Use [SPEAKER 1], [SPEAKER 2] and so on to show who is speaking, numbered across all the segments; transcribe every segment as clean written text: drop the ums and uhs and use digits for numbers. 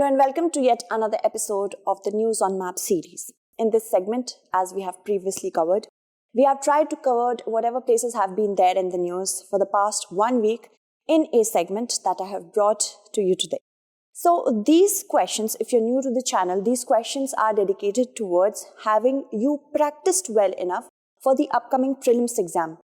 [SPEAKER 1] Hello and welcome to yet another episode of the News on Map series. In this segment, as we have previously covered, we have tried to cover whatever places have been there in the news for the past 1 week in a segment that I have brought to you today. So these questions, if you're new to the channel, these questions are dedicated towards having you practiced well enough for the upcoming prelims exam.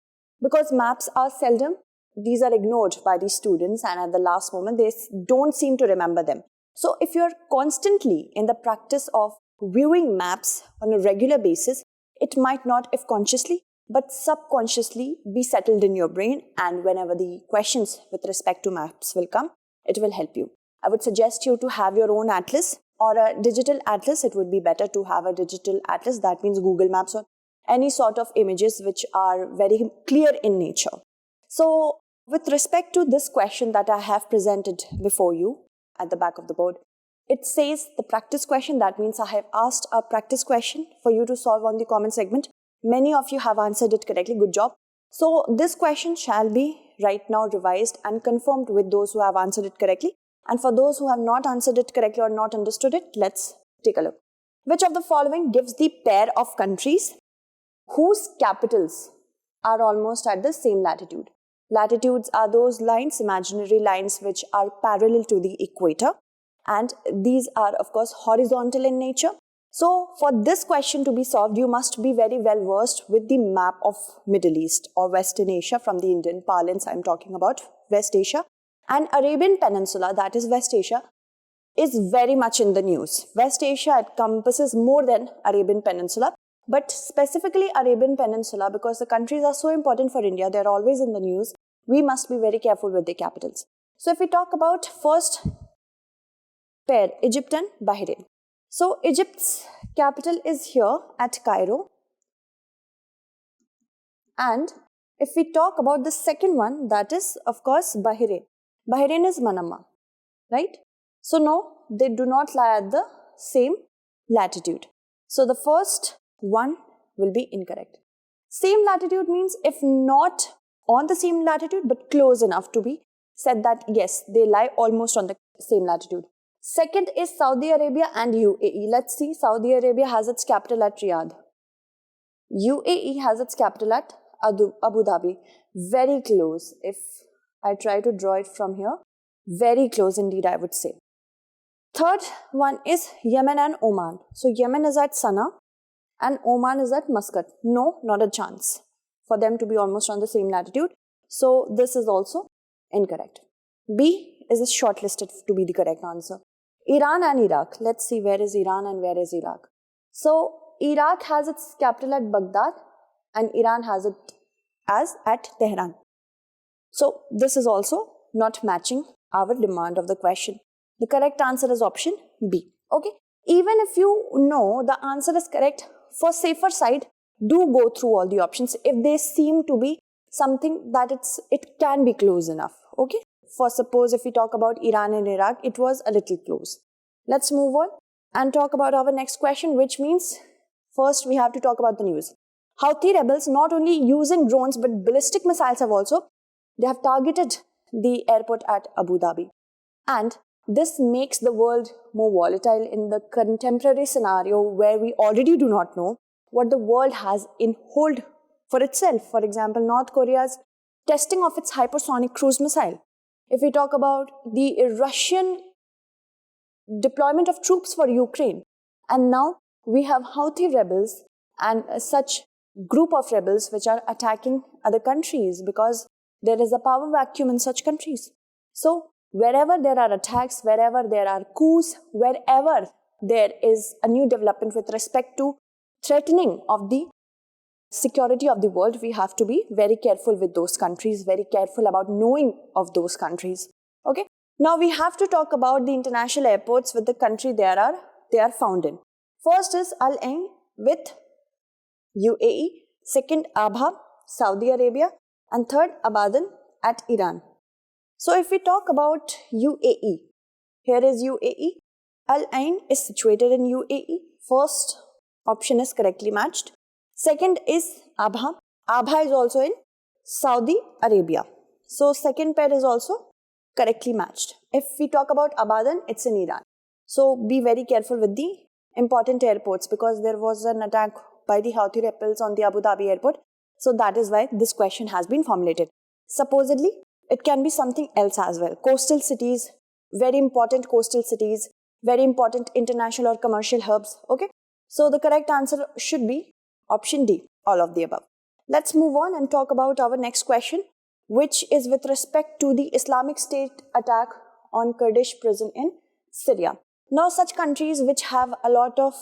[SPEAKER 1] Because maps are seldom, these are ignored by the students, and at the last moment they don't seem to remember them. So if you're constantly in the practice of viewing maps on a regular basis, it might not, if consciously, but subconsciously be settled in your brain, and whenever the questions with respect to maps will come, it will help you. I would suggest you to have your own atlas or a digital atlas. It would be better to have a digital atlas, that means Google Maps or any sort of images which are very clear in nature. So with respect to this question that I have presented before you, at the back of the board, it says the practice question. That means I have asked a practice question for you to solve on the comment segment. Many of you have answered it correctly. Good job. So this question shall be right now revised and confirmed with those who have answered it correctly. And for those who have not answered it correctly or not understood it, let's take a look. Which of the following gives the pair of countries whose capitals are almost at the same latitude? Latitudes are those lines, imaginary lines, which are parallel to the equator, and these are of course horizontal in nature. So for this question to be solved, you must be very well versed with the map of Middle East or Western Asia. From the Indian parlance, I am talking about West Asia. And Arabian Peninsula, that is West Asia, is very much in the news. West Asia encompasses more than Arabian Peninsula. But specifically Arabian Peninsula, because the countries are so important for India, they're always in the news, we must be very careful with their capitals. So if we talk about first pair, Egypt and Bahrain. So Egypt's capital is here at Cairo. And if we talk about the second one, that is of course Bahrain. Bahrain is Manama, right? So no, they do not lie at the same latitude. So the first one will be incorrect. Same latitude means if not on the same latitude but close enough to be said that yes, they lie almost on the same latitude. Second is Saudi Arabia and UAE. Let's see, Saudi Arabia has its capital at Riyadh. UAE has its capital at Abu Dhabi. Very close. If I try to draw it from here, very close indeed, I would say. Third one is Yemen and Oman. So Yemen is at Sana'a and Oman is at Muscat. No, not a chance for them to be almost on the same latitude. So this is also incorrect. B is shortlisted to be the correct answer. Iran and Iraq. Let's see, where is Iran and where is Iraq? So Iraq has its capital at Baghdad and Iran has it as at Tehran. So this is also not matching our demand of the question. The correct answer is option B. Okay. Even if you know the answer is correct, for safer side, do go through all the options if they seem to be something that it can be close enough. Okay. For suppose if we talk about Iran and Iraq, it was a little close. Let's move on and talk about our next question, which means first we have to talk about the news. Houthi rebels not only using drones but ballistic missiles they have targeted the airport at Abu Dhabi. And this makes the world more volatile in the contemporary scenario where we already do not know what the world has in hold for itself. For example, North Korea's testing of its hypersonic cruise missile. If we talk about the Russian deployment of troops for Ukraine, and now we have Houthi rebels and such group of rebels which are attacking other countries because there is a power vacuum in such countries. So wherever there are attacks, wherever there are coups, wherever there is a new development with respect to threatening of the security of the world, we have to be very careful with those countries, very careful about knowing of those countries. Okay. Now we have to talk about the international airports with the country they are found in. First is Al Ain with UAE, second Abha, Saudi Arabia, and third Abadan at Iran. So if we talk about UAE, here is UAE. Al Ain is situated in UAE. First option is correctly matched. Second is Abha. Abha is also in Saudi Arabia. So second pair is also correctly matched. If we talk about Abadan, it's in Iran. So be very careful with the important airports, because there was an attack by the Houthi rebels on the Abu Dhabi airport. So that is why this question has been formulated. Supposedly, it can be something else as well. Coastal cities, very important coastal cities, very important international or commercial hubs. Okay. So the correct answer should be option D, all of the above. Let's move on and talk about our next question, which is with respect to the Islamic State attack on Kurdish prison in Syria. Now, such countries which have a lot of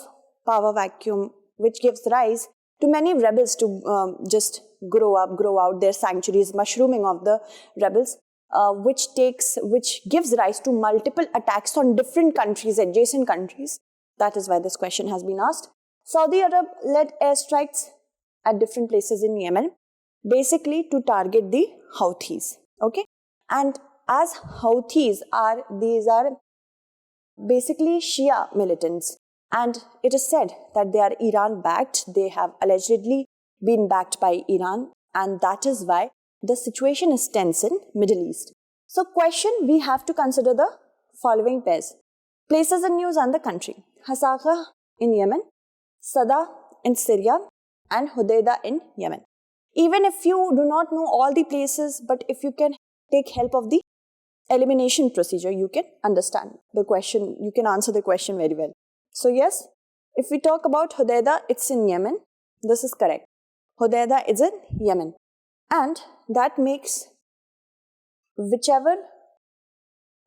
[SPEAKER 1] power vacuum, which gives rise to many rebels to just grow out their sanctuaries, mushrooming of the rebels, which gives rise to multiple attacks on different countries, adjacent countries. That is why this question has been asked. Saudi Arab led airstrikes at different places in Yemen, basically to target the Houthis. Okay, and as Houthis these are basically Shia militants, and it is said that they are Iran-backed. They have allegedly been backed by Iran, and that is why the situation is tense in Middle East. So question, we have to consider the following pairs. Places in news and the country. Hasaka in Yemen, Sada in Syria, and Hudaydah in Yemen. Even if you do not know all the places, but if you can take help of the elimination procedure, you can understand the question, you can answer the question very well. So yes, if we talk about Hudaydah, it's in Yemen. This is correct. Hudaydah is in Yemen. And that makes whichever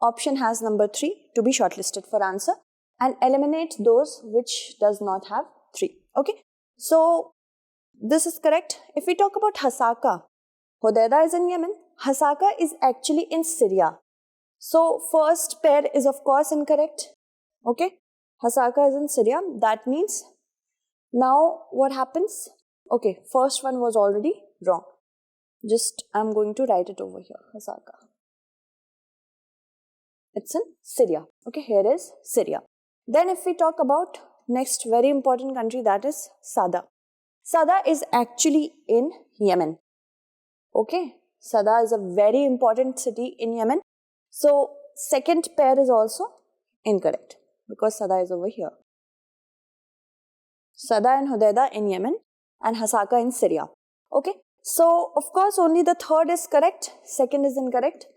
[SPEAKER 1] option has number 3 to be shortlisted for answer, and eliminate those which does not have 3. Okay. So this is correct. If we talk about Hasaka, Hudaydah is in Yemen. Hasaka is actually in Syria. So first pair is of course incorrect. Okay. Hasaka is in Syria. That means now what happens? Okay, first one was already wrong. I'm going to write it over here. Hasaka. It's in Syria. Okay, here is Syria. Then if we talk about next very important country, that is Sada. Sada is actually in Yemen. Okay, Sada is a very important city in Yemen. So second pair is also incorrect because Sada is over here. Sada and Hudaydah in Yemen and Hasaka in Syria. Okay, so of course only the third is correct, second is incorrect.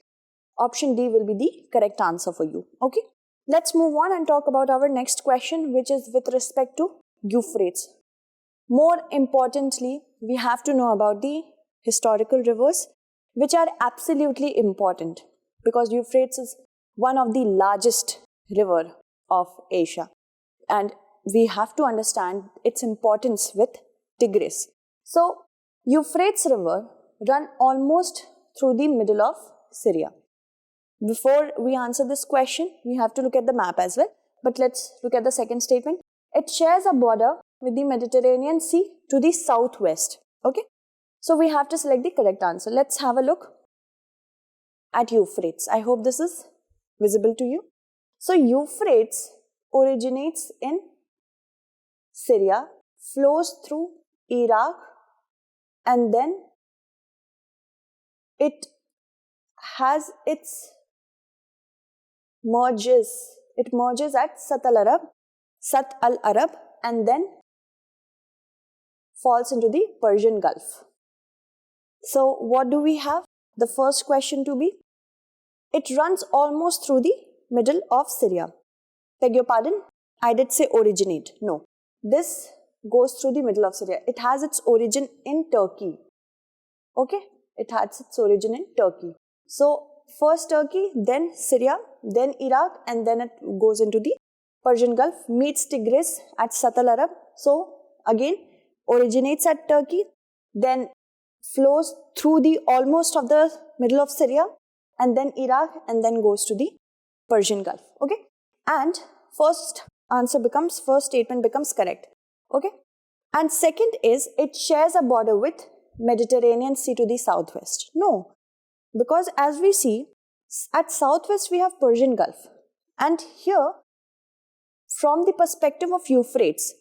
[SPEAKER 1] Option D will be the correct answer for you. Okay, let's move on and talk about our next question, which is with respect to Euphrates. More importantly, we have to know about the historical rivers, which are absolutely important because Euphrates is one of the largest river of Asia, and we have to understand its importance with Tigris. So Euphrates river run almost through the middle of Syria. Before we answer this question, we have to look at the map as well. But let's look at the second statement. It shares a border with the Mediterranean Sea to the southwest. Okay, so we have to select the correct answer. Let's have a look at Euphrates. I hope this is visible to you. So Euphrates originates in Syria, flows through Iraq, and then it has its merges at Sat al-Arab, and then falls into the Persian Gulf. So what do we have? The first question to be, it runs almost through the middle of Syria. Beg your pardon, I did say originate. No, this goes through the middle of Syria. It has its origin in Turkey. Okay, it has its origin in Turkey. So first Turkey, then Syria, then Iraq, and then it goes into the Persian Gulf, meets Tigris at Sat al-Arab. So again, originates at Turkey, then flows through the almost of the middle of Syria, and then Iraq, and then goes to the Persian Gulf. Okay, and first statement becomes correct. Okay, and second is it shares a border with Mediterranean Sea to the southwest. No, because as we see at southwest we have Persian Gulf, and here from the perspective of Euphrates,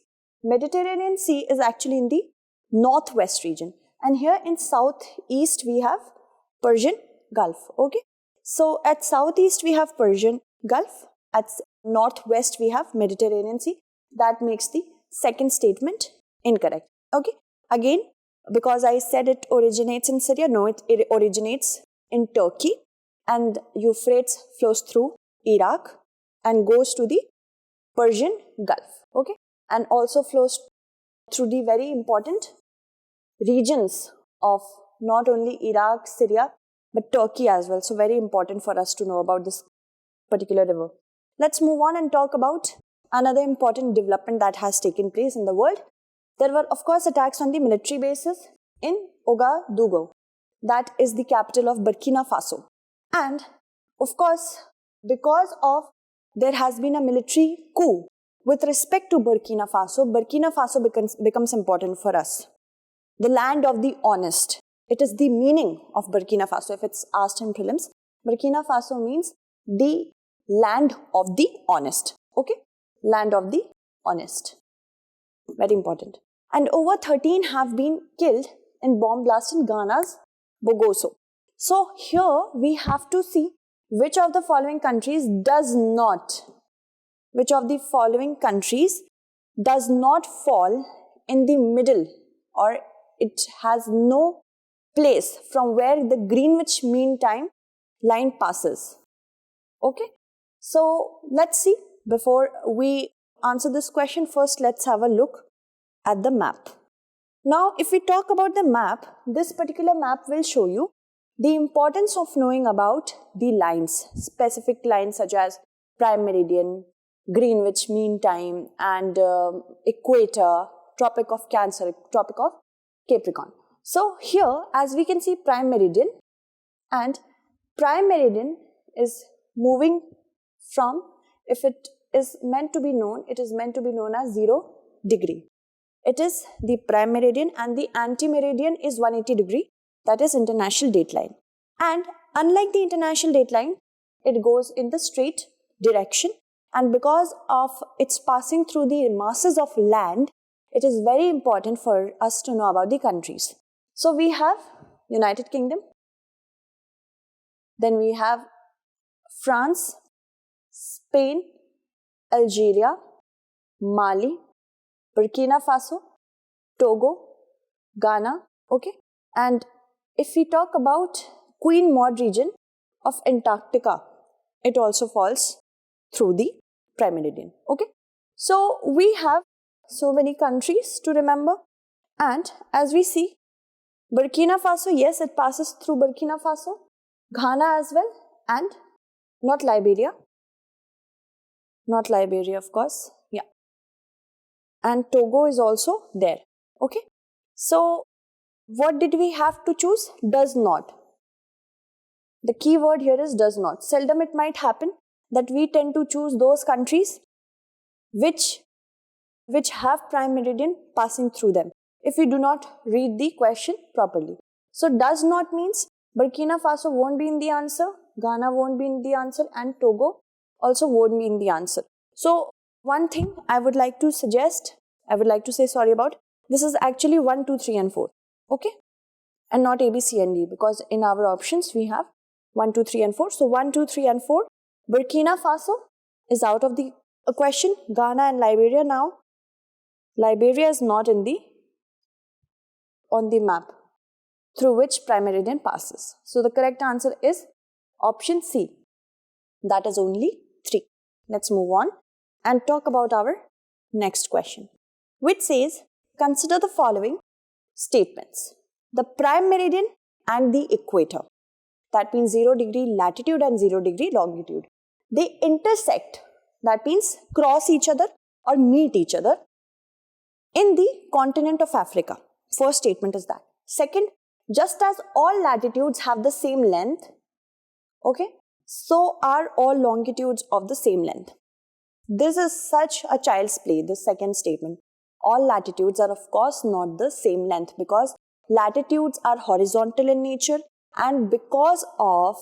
[SPEAKER 1] Mediterranean Sea is actually in the northwest region, and here in southeast we have Persian Gulf. Okay, so at southeast we have Persian Gulf, at northwest we have Mediterranean Sea. That makes the second statement incorrect. Okay. Again, because I said it originates in Syria, no, it originates in Turkey, and Euphrates flows through Iraq and goes to the Persian Gulf. Okay. And also flows through the very important regions of not only Iraq, Syria, but Turkey as well. So very important for us to know about this particular river. Let's move on and talk about another important development that has taken place in the world. There were, of course, attacks on the military bases in Ouagadougou. That is the capital of Burkina Faso. And, of course, because of there has been a military coup with respect to Burkina Faso becomes important for us. The land of the honest. It is the meaning of Burkina Faso. If it's asked in prelims, Burkina Faso means the land of the honest. Okay? Land of the honest. Very important. And over 13 have been killed in bomb blast in Ghana's Bogoso. So here we have to see which of the following countries does not fall in the middle, or it has no place from where the Greenwich Mean Time line passes. Okay, so let's see. Before we answer this question, first let's have a look at the map. Now, if we talk about the map, this particular map will show you the importance of knowing about the lines, specific lines such as prime meridian, Greenwich Mean Time, and equator, Tropic of Cancer, Tropic of Capricorn. So here, as we can see, prime meridian, and prime meridian is moving from, if it is meant to be known, it is meant to be known as 0 degree. It is the prime meridian, and the anti-meridian is 180 degree, that is international dateline. And unlike the international dateline, it goes in the straight direction, and because of its passing through the masses of land, it is very important for us to know about the countries. So we have United Kingdom, then we have France, Spain, Algeria, Mali, Burkina Faso, Togo, Ghana, okay? And if we talk about Queen Maud region of Antarctica, it also falls through the prime meridian, okay? So we have so many countries to remember, and as we see, Burkina Faso, yes, it passes through Burkina Faso, Ghana as well, and not Liberia of course, yeah. And Togo is also there, okay? So what did we have to choose? Does not. The key word here is does not. Seldom it might happen that we tend to choose those countries which have prime meridian passing through them, if we do not read the question properly. So does not means Burkina Faso won't be in the answer, Ghana won't be in the answer, and Togo also won't be in the answer. So one thing I would like to say sorry about, this is actually 1, 2, 3 and 4, okay? And not A, B, C and D, because in our options we have 1, 2, 3 and 4. So 1, 2, 3 and 4, Burkina Faso is out of the question. Ghana and Liberia now. Liberia is not on the map through which prime meridian passes. So the correct answer is option C. That is only 3. Let's move on and talk about our next question, which says, consider the following statements. The prime meridian and the equator, that means 0 degree latitude and 0 degree longitude, they intersect, that means cross each other or meet each other in the continent of Africa. First statement is that. Second, just as all latitudes have the same length, okay, so are all longitudes of the same length. This is such a child's play, the second statement. All latitudes are of course not the same length, because latitudes are horizontal in nature, and because of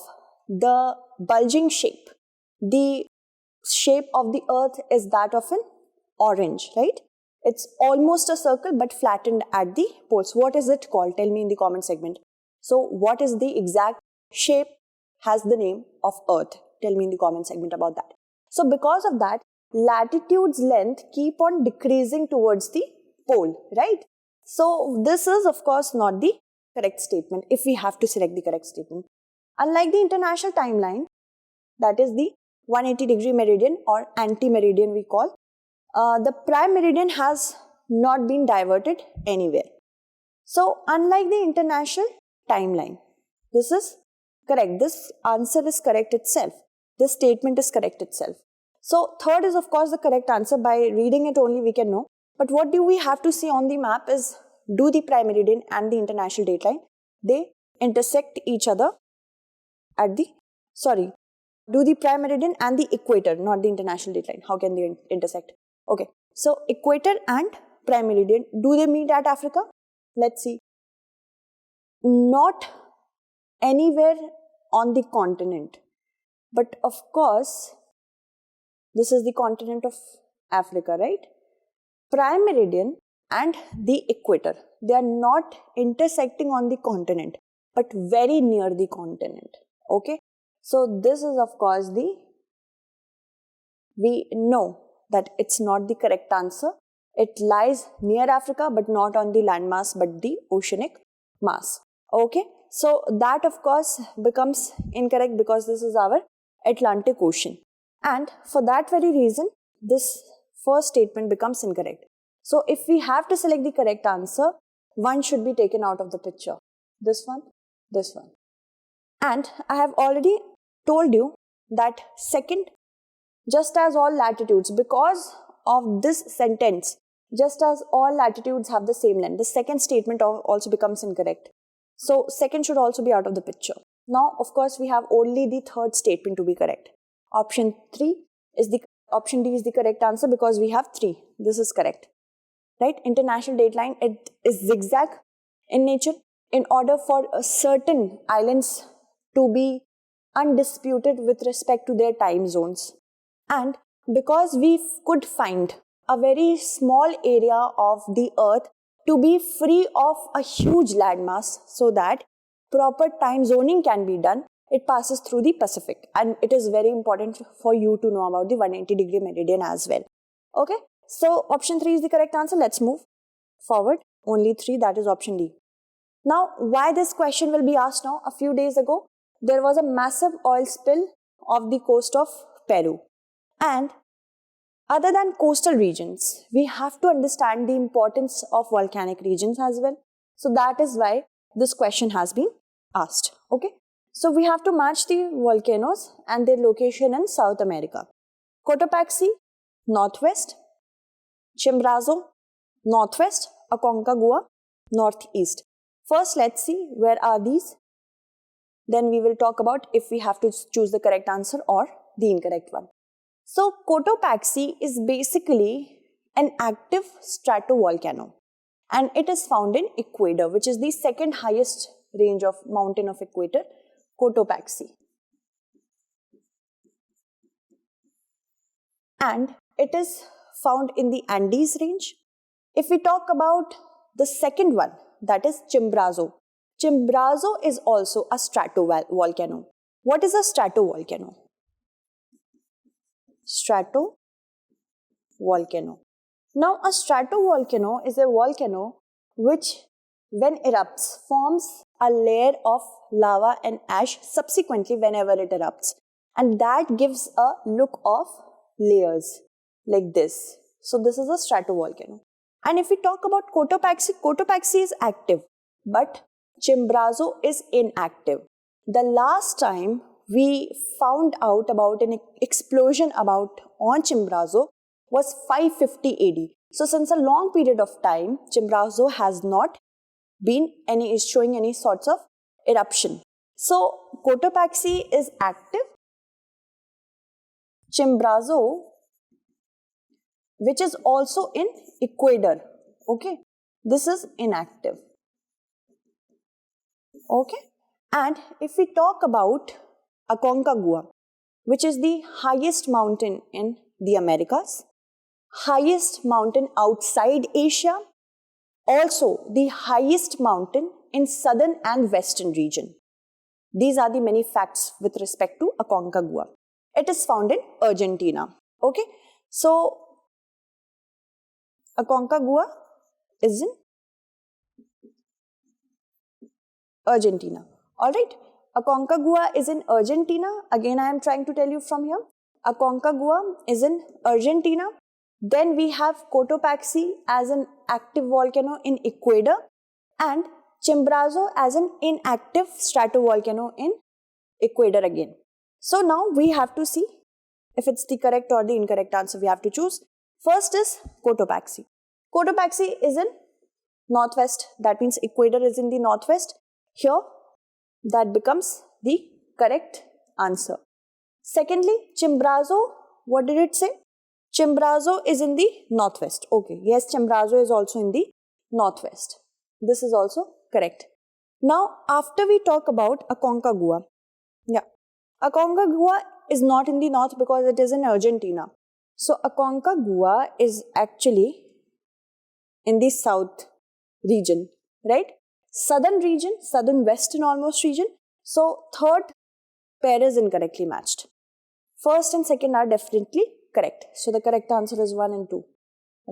[SPEAKER 1] the bulging shape, the shape of the earth is that of an orange, right? It's almost a circle but flattened at the poles. What is it called? Tell me in the comment segment. So what is the exact shape has the name of earth? Tell me in the comment segment about that. So because of that, latitude's length keep on decreasing towards the pole, right? So this is of course not the correct statement if we have to select the correct statement. Unlike the international timeline, that is the 180-degree meridian or anti-meridian we call, the prime meridian has not been diverted anywhere. So unlike the international timeline, this is correct. This answer is correct itself. This statement is correct itself. So third is of course the correct answer. By reading it only we can know. But what do we have to see on the map is, do the prime meridian and the international dateline, they intersect each other at the, do the prime meridian and the equator, not the international dateline. How can they intersect? Okay, so equator and prime meridian, do they meet at Africa? Let's see. Not anywhere on the continent, but of course this is the continent of Africa, right? Prime meridian and the equator, they are not intersecting on the continent but very near the continent. Okay, so this is of course we know that it's not the correct answer. It lies near Africa but not on the landmass but the oceanic mass. Okay, so that of course becomes incorrect because this is our Atlantic Ocean, and for that very reason this first statement becomes incorrect. So if we have to select the correct answer, one should be taken out of the picture. This one, this one. And I have already told you that second, just as all latitudes, because of this sentence, just as all latitudes have the same length, the second statement also becomes incorrect. So second should also be out of the picture. Now, of course, we have only the third statement to be correct. Option D is the correct answer because we have 3. This is correct. Right? International dateline, it is zigzag in nature. In order for certain islands to be undisputed with respect to their time zones, and because we could find a very small area of the earth to be free of a huge landmass so that proper time zoning can be done, it passes through the Pacific, and it is very important for you to know about the 180-degree meridian as well. Okay, so option 3 is the correct answer. Let's move forward. Only 3, that is option D. Now, why this question will be asked now? A few days ago, there was a massive oil spill off the coast of Peru. And other than coastal regions, we have to understand the importance of volcanic regions as well. So that is why this question has been asked. Okay. So we have to match the volcanoes and their location in South America. Cotopaxi, northwest. Chimborazo, northwest. Aconcagua, northeast. First, let's see where are these. Then we will talk about if we have to choose the correct answer or the incorrect one. So, Cotopaxi is basically an active stratovolcano, and it is found in Ecuador, which is the second highest range of mountain of Ecuador, Cotopaxi. And it is found in the Andes range. If we talk about the second one, that is Chimborazo. Chimborazo is also a stratovolcano. What is a stratovolcano? Stratovolcano. Now, a stratovolcano is a volcano which, when erupts, forms a layer of lava and ash subsequently whenever it erupts. And that gives a look of layers like this. So, this is a stratovolcano. And if we talk about Cotopaxi, Cotopaxi is active, but Chimborazo is inactive. The last time we found out about an explosion on Chimborazo was 550 AD. So since a long period of time, Chimborazo has not been showing any sorts of eruption. So Cotopaxi is active. Chimborazo, which is also in Ecuador, okay, this is inactive. Okay, and if we talk about Aconcagua, which is the highest mountain in the Americas, highest mountain outside Asia, also the highest mountain in southern and western region. These are the many facts with respect to Aconcagua. It is found in Argentina. Okay, so Aconcagua is in Argentina. Alright, Aconcagua is in Argentina. Again, I am trying to tell you from here. Aconcagua is in Argentina. Then we have Cotopaxi as an active volcano in Ecuador and Chimborazo as an inactive stratovolcano in Ecuador again. So now we have to see if it's the correct or the incorrect answer we have to choose. First is Cotopaxi. Cotopaxi is in northwest. That means Ecuador is in the northwest. Here, that becomes the correct answer. Secondly, Chimborazo, what did it say? Chimborazo is in the northwest. Okay, yes, Chimborazo is also in the northwest. This is also correct. Now, after we talk about Aconcagua, Aconcagua is not in the north because it is in Argentina. So, Aconcagua is actually in the south region, right? Southern region, southern western almost region. So, third pair is incorrectly matched. First and second are definitely correct. So, the correct answer is 1 and 2,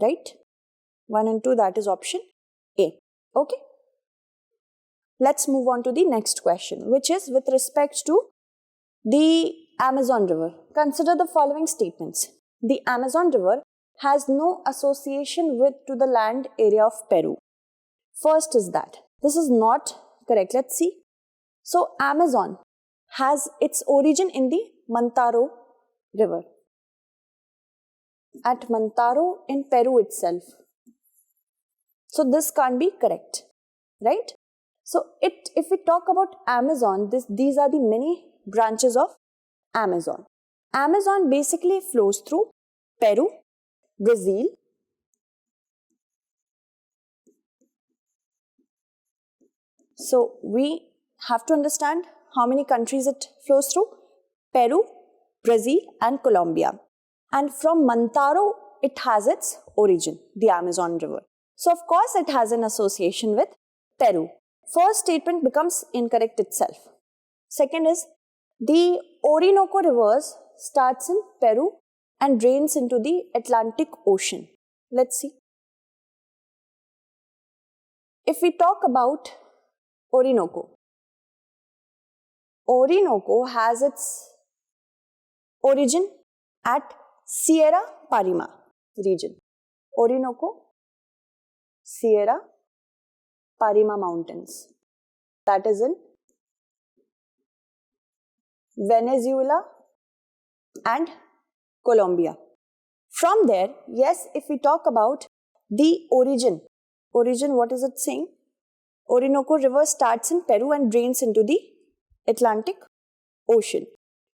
[SPEAKER 1] right? 1 and 2, that is option A. Okay. Let's move on to the next question, which is with respect to the Amazon River. Consider the following statements. The Amazon River has no association with to the land area of Peru. First is that. This is not correct. Let's see. So, Amazon has its origin in the Mantaro River. At Mantaro in Peru itself. So, this can't be correct, right? So, if we talk about Amazon, these are the many branches of Amazon. Amazon basically flows through Peru, Brazil, so we have to understand how many countries it flows through. Peru, Brazil and Colombia. And from Mantaro, it has its origin, the Amazon River. So, of course, it has an association with Peru. First statement becomes incorrect itself. Second is, the Orinoco Rivers starts in Peru and drains into the Atlantic Ocean. Let's see. If we talk about Orinoco, Orinoco has its origin at Sierra Parima region. Orinoco, Sierra Parima Mountains. That is in Venezuela and Colombia. From there, yes, if we talk about the origin, what is it saying? Orinoco River starts in Peru and drains into the Atlantic Ocean.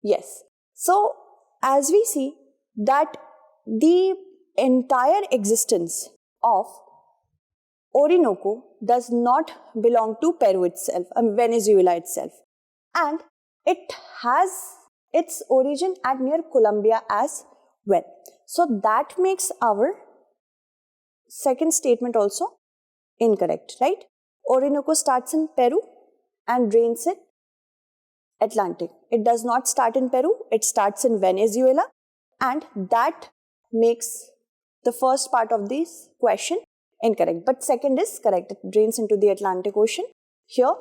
[SPEAKER 1] Yes. So, as we see that the entire existence of Orinoco does not belong to Peru itself, Venezuela itself. And it has its origin at near Colombia as well. So, that makes our second statement also incorrect, right? Orinoco starts in Peru and drains in Atlantic. It does not start in Peru, it starts in Venezuela, and that makes the first part of this question incorrect. But second is correct. It drains into the Atlantic Ocean here.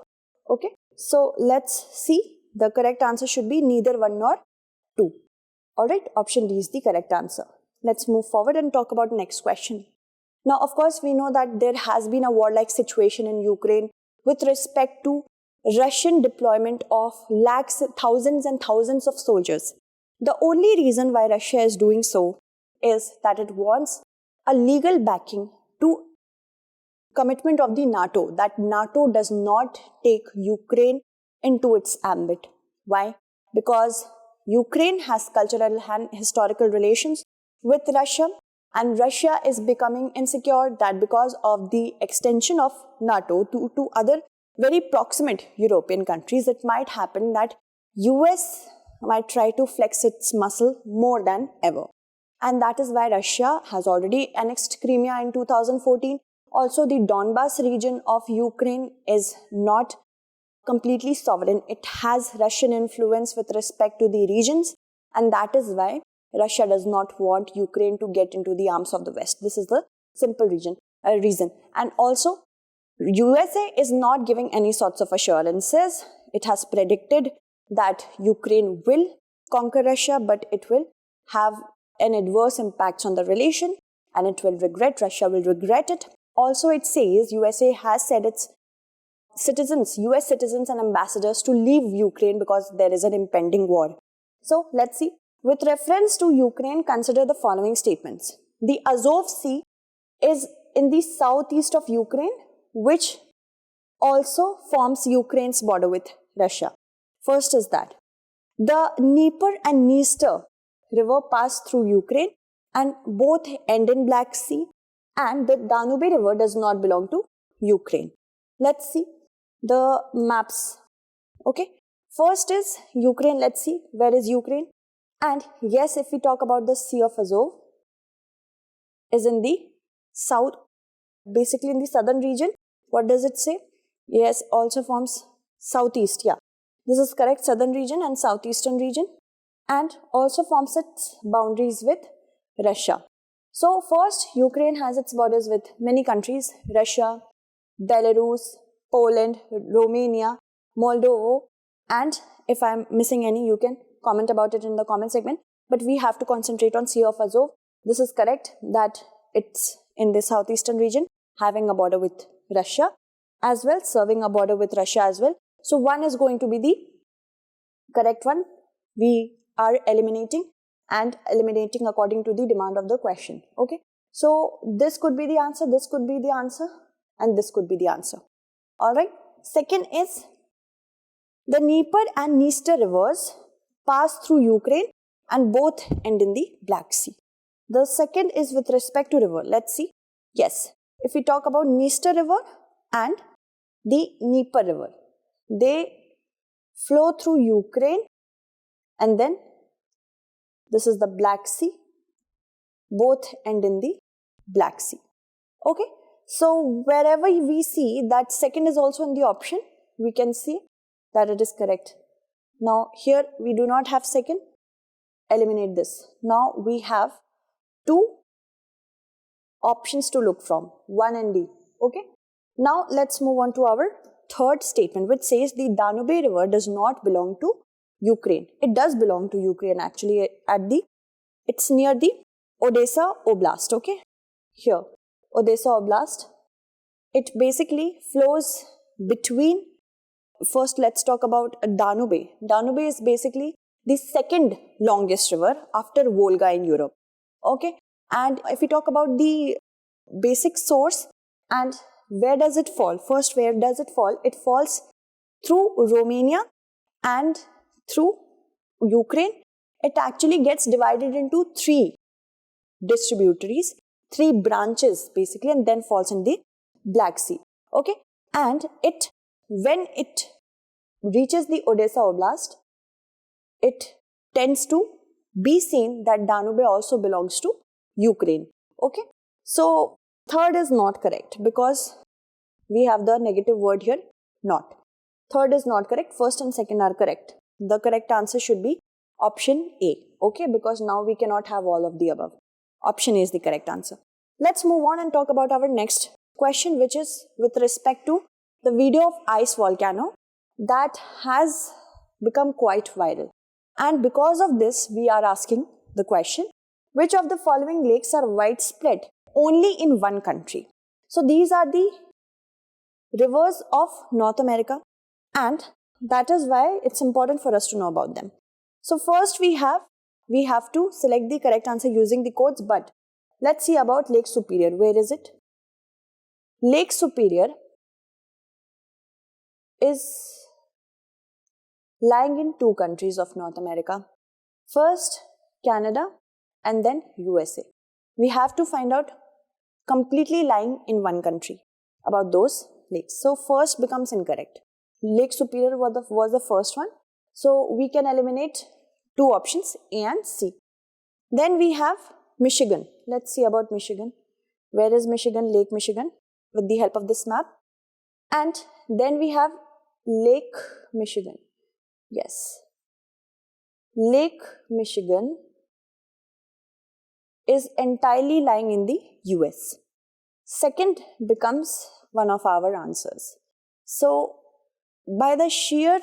[SPEAKER 1] Okay. So, let's see. The correct answer should be neither 1 nor 2. Alright, option D is the correct answer. Let's move forward and talk about next question. Now, of course, we know that there has been a warlike situation in Ukraine with respect to Russian deployment of lakhs, thousands and thousands of soldiers. The only reason why Russia is doing so is that it wants a legal backing to commitment of the NATO, that NATO does not take Ukraine into its ambit. Why? Because Ukraine has cultural and historical relations with Russia, and Russia is becoming insecure that because of the extension of NATO to other very proximate European countries, it might happen that US might try to flex its muscle more than ever. And that is why Russia has already annexed Crimea in 2014. Also, the Donbas region of Ukraine is not completely sovereign. It has Russian influence with respect to the regions, and that is why Russia does not want Ukraine to get into the arms of the West. This is the simple reason. And also, USA is not giving any sorts of assurances. It has predicted that Ukraine will conquer Russia, but it will have an adverse impact on the relation, and it will regret, Russia will regret it. Also, it says USA has said its citizens, US citizens and ambassadors to leave Ukraine because there is an impending war. So, let's see. With reference to Ukraine, consider the following statements. The Azov Sea is in the southeast of Ukraine, which also forms Ukraine's border with Russia. First is that the Dnieper and Dniester river pass through Ukraine and both end in Black Sea, and the Danube river does not belong to Ukraine. Let's see the maps. Okay, first is Ukraine. Let's see where is Ukraine. And yes, if we talk about the Sea of Azov, is in the south, basically in the southern region. What does it say? Yes, also forms southeast. Yeah, this is correct. Southern region and southeastern region, and also forms its boundaries with Russia. So first, Ukraine has its borders with many countries: Russia, Belarus, Poland, Romania, Moldova, and if I'm missing any, you can comment about it in the comment segment. But we have to concentrate on Sea of Azov. This is correct that it's in the southeastern region, having a border with Russia as well, serving a border with Russia as well. So one is going to be the correct one. We are eliminating according to the demand of the question. Okay. So this could be the answer, this could be the answer, and this could be the answer. Alright. Second is the Dnieper and Dniester rivers pass through Ukraine and both end in the Black Sea. The second is with respect to river. Let's see. Yes. If we talk about Dniester river and the Dnieper river, they flow through Ukraine, and then this is the Black Sea. Both end in the Black Sea. Okay. So wherever we see that second is also in the option, we can see that it is correct. Now here we do not have second. Eliminate this. Now we have two options to look from, 1 and D. Okay. Now let's move on to our third statement, which says the Danube river does not belong to Ukraine. It does belong to Ukraine actually. It's near the Odessa Oblast. Okay. Here, Odessa Oblast. It basically flows between, first let's talk about Danube. Danube is basically the second longest river after Volga in Europe. Okay. And if we talk about the basic source and where does it fall? First, where does it fall? It falls through Romania and through Ukraine. It actually gets divided into 3 distributaries, 3 branches basically, and then falls in the Black Sea. Okay. And when it reaches the Odessa Oblast, it tends to be seen that Danube also belongs to Ukraine. Okay. So third is not correct because we have the negative word here, not. Third is not correct. First and second are correct. The correct answer should be option A. Okay, because now we cannot have all of the above. Option A is the correct answer. Let's move on and talk about our next question, which is with respect to the video of ice volcano that has become quite viral. And because of this, we are asking the question, which of the following lakes are widespread only in one country? So these are the rivers of North America, and that is why it's important for us to know about them. So first we have to select the correct answer using the codes, but let's see about Lake Superior. Where is it? Lake Superior is lying in 2 countries of North America. First, Canada and then USA. We have to find out completely lying in one country about those lakes. So first becomes incorrect. Lake Superior was the first one. So we can eliminate 2 options, A and C. Then we have Michigan. Let's see about Michigan. Where is Michigan? Lake Michigan, with the help of this map. And then we have Lake Michigan. Yes. Lake Michigan is entirely lying in the US. Second becomes one of our answers. So, by the sheer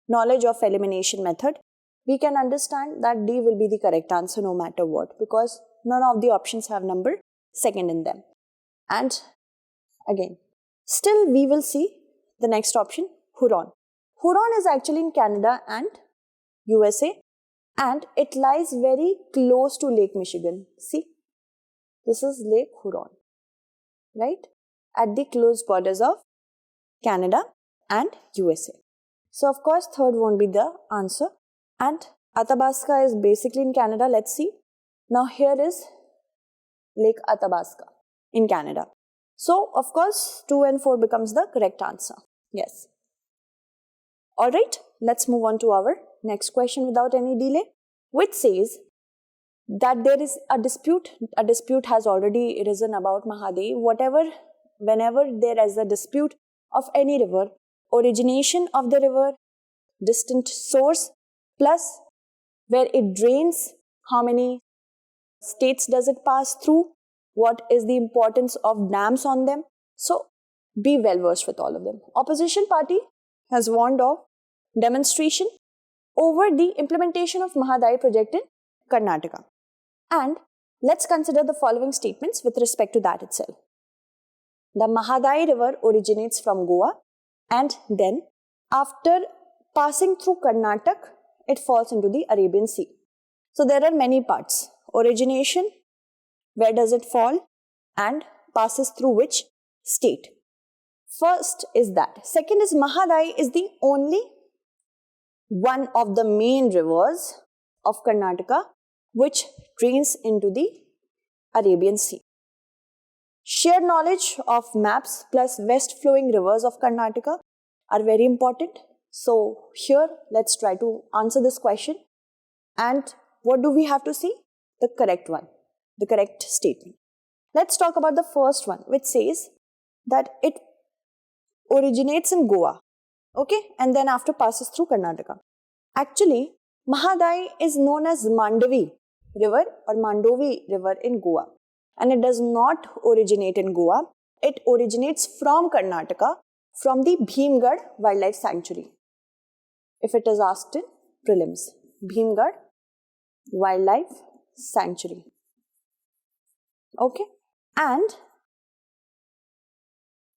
[SPEAKER 1] knowledge of elimination method, we can understand that D will be the correct answer no matter what, because none of the options have number second in them. And again, still we will see the next option, Huron. Huron is actually in Canada and USA, and it lies very close to Lake Michigan. See, this is Lake Huron, right? At the close borders of Canada and USA. So, of course, third won't be the answer. And Athabasca is basically in Canada. Let's see. Now, here is Lake Athabasca in Canada. So, of course, 2 and 4 becomes the correct answer. Yes. Alright, let's move on to our next question without any delay, which says that there is a dispute. A dispute has already arisen about Mahadev. Whenever there is a dispute of any river, origination of the river, distant source, plus where it drains, how many states does it pass through, what is the importance of dams on them. So, be well versed with all of them. Opposition party has warned of demonstration over the implementation of Mahadayi project in Karnataka. And let's consider the following statements with respect to that itself. The Mahadayi river originates from Goa, and then after passing through Karnataka, it falls into the Arabian Sea. So there are many parts. Origination, where does it fall, and passes through which state. First is that. Second is Mahadayi is the only one of the main rivers of Karnataka which drains into the Arabian Sea. Shared knowledge of maps plus west flowing rivers of Karnataka are very important. So here let's try to answer this question. And what do we have to see? The correct one, the correct statement. Let's talk about the first one, which says that it originates in Goa, okay, and then after passes through Karnataka. Actually, Mahadayi is known as Mandovi River or Mandovi River in Goa, and it does not originate in Goa. It originates from Karnataka, from the Bhimgarh Wildlife Sanctuary. If it is asked in prelims, Bhimgarh Wildlife Sanctuary. Okay, and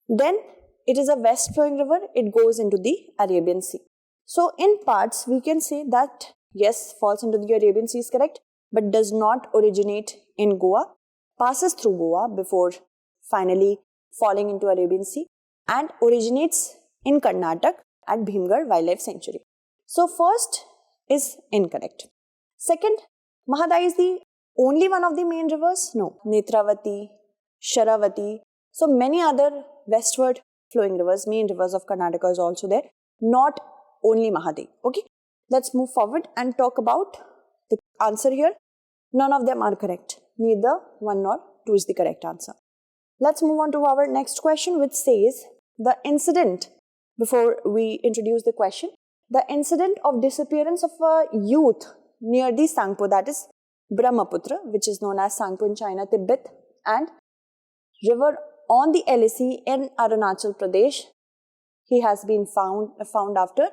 [SPEAKER 1] then it is a west flowing river, it goes into the Arabian Sea. So in parts we can say that yes, falls into the Arabian Sea is correct, but does not originate in Goa, passes through Goa before finally falling into Arabian Sea, and originates in Karnataka at Bhimgarh Wildlife Sanctuary. So first is incorrect. Second, Mahadayi is the only one of the main rivers? No. Netravati, Sharavati, so many other westward flowing rivers, main rivers of Karnataka is also there, not only Mahadayi. Okay, let's move forward and talk about the answer here. None of them are correct. Neither 1 nor 2 is the correct answer. Let's move on to our next question, which says the incident, before we introduce the question, the incident of disappearance of a youth near the Sangpo, that is Brahmputra, which is known as Sangpo in China, Tibet, and river on the LAC in Arunachal Pradesh. He has been found after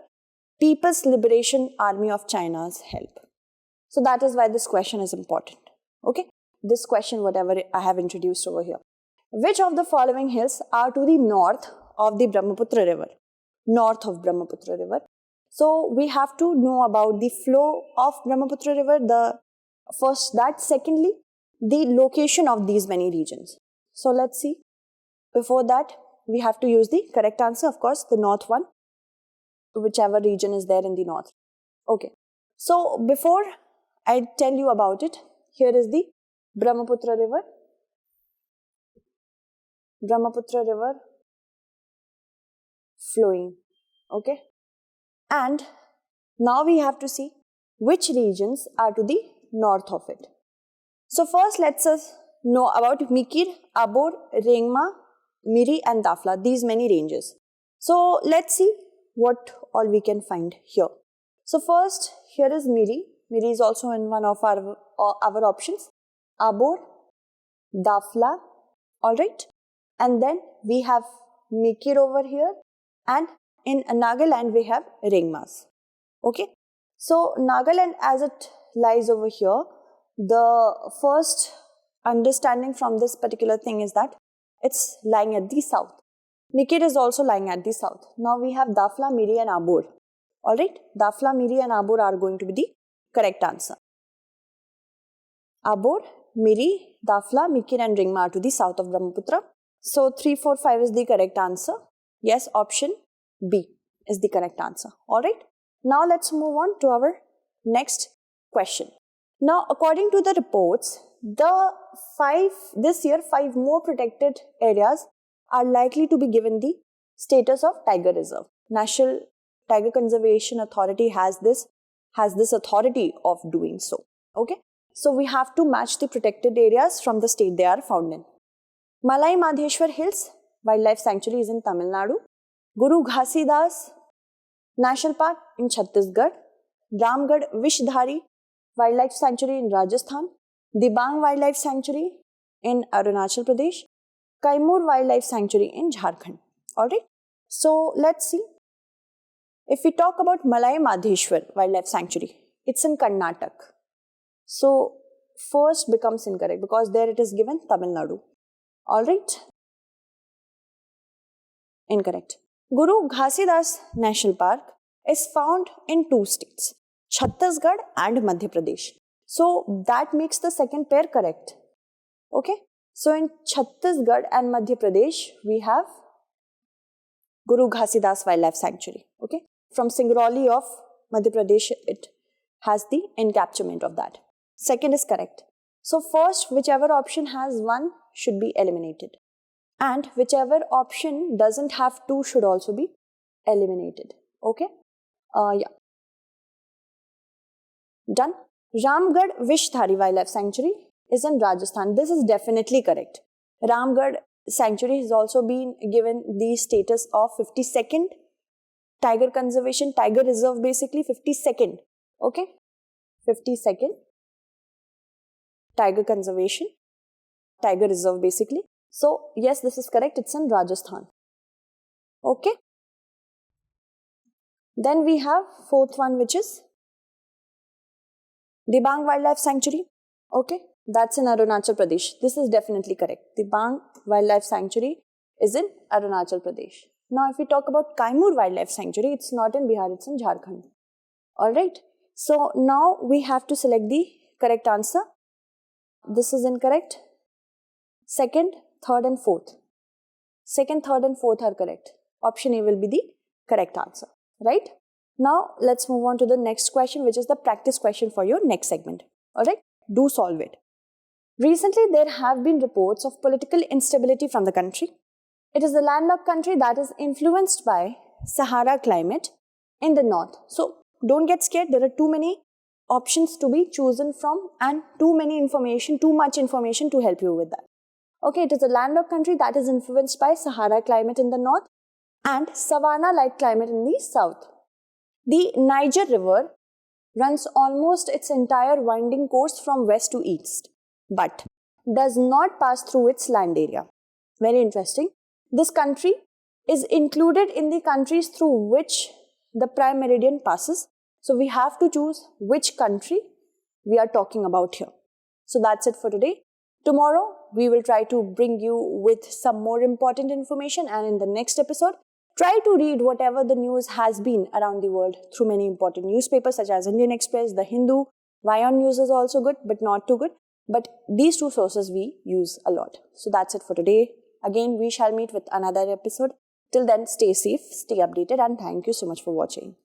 [SPEAKER 1] People's Liberation Army of China's help. So that is why this question is important. Okay, this question, whatever I have introduced over here. Which of the following hills are to the north of the Brahmaputra River? North of Brahmaputra River. So we have to know about the flow of Brahmaputra River, secondly, the location of these many regions. So let's see. Before that, we have to use the correct answer, of course, the north one, whichever region is there in the north. Okay. So before I tell you about it, here is the Brahmaputra River. Brahmaputra River flowing. Okay. And now we have to see which regions are to the north of it. So first let's know about Mikir, Abor, Rengma, Miri and Dafla, these many ranges. So let's see what all we can find here. So first, here is Miri. Miri is also in one of our options. Abor, Dafla, alright. And then we have Mikir over here, and in Nagaland we have Ringmas. Okay. So Nagaland, as it lies over here, the first understanding from this particular thing is that it's lying at the south. Mikir is also lying at the south. Now we have Dafla, Miri and Abor. Alright, Dafla, Miri and Abor are going to be the correct answer. Abor, Miri, Dafla, Mikir and Ringma are to the south of Brahmputra. So 3, 4, 5 is the correct answer. Yes, option B is the correct answer. Alright, now let's move on to our next question. Now, according to the reports, this year 5 more protected areas are likely to be given the status of tiger reserve. National Tiger Conservation Authority has this authority of doing so. Okay, so we have to match the protected areas from the state they are found in. Malai Madheshwar Hills Wildlife Sanctuary is in Tamil Nadu. Guru Ghasidas National Park in Chhattisgarh. Ramgarh Vishdhari Wildlife Sanctuary in Rajasthan. Dibang Wildlife Sanctuary in Arunachal Pradesh. Kaimur Wildlife Sanctuary in Jharkhand. Alright, so let's see. If we talk about Malai Madheshwar Wildlife Sanctuary, it's in Karnataka. So first becomes incorrect because there it is given Tamil Nadu. Alright, incorrect. Guru Ghasidas National Park is found in 2 states, Chhattisgarh and Madhya Pradesh. So that makes the second pair correct. Okay, so in Chhattisgarh and Madhya Pradesh, we have Guru Ghasidas Wildlife Sanctuary. Okay, from Singrauli of Madhya Pradesh, it has the encapsulation of that. Second is correct. So first, whichever option has 1 should be eliminated. And whichever option doesn't have 2 should also be eliminated. Okay, yeah. Done. Ramgarh Vishdhari Wildlife Sanctuary is in Rajasthan. This is definitely correct. Ramgarh Sanctuary has also been given the status of 52nd Tiger Conservation, Tiger Reserve, basically 52nd. Okay, 52nd Tiger Conservation, Tiger Reserve basically. So yes, this is correct. It's in Rajasthan. Okay. Then we have 4th one, which is Dibang Wildlife Sanctuary. Okay, that's in Arunachal Pradesh. This is definitely correct. Dibang Wildlife Sanctuary is in Arunachal Pradesh. Now, if we talk about Kaimur Wildlife Sanctuary, it's not in Bihar, it's in Jharkhand. Alright, so now we have to select the correct answer. This is incorrect. 2nd, 3rd and 4th. 2nd, 3rd and 4th are correct. Option A will be the correct answer. Right? Now, let's move on to the next question, which is the practice question for your next segment. Alright, do solve it. Recently, there have been reports of political instability from the country. It is a landlocked country that is influenced by Sahara climate in the north. So, don't get scared. There are too many options to be chosen from and too much information to help you with that. Okay, it is a landlocked country that is influenced by Sahara climate in the north and savanna-like climate in the south. The Niger River runs almost its entire winding course from west to east, but does not pass through its land area. Very interesting. This country is included in the countries through which the prime meridian passes. So we have to choose which country we are talking about here. So that's it for today. Tomorrow, we will try to bring you with some more important information, and in the next episode, try to read whatever the news has been around the world through many important newspapers such as Indian Express, The Hindu. Vion News is also good, but not too good. But these 2 sources we use a lot. So that's it for today. Again, we shall meet with another episode. Till then, stay safe, stay updated, and thank you so much for watching.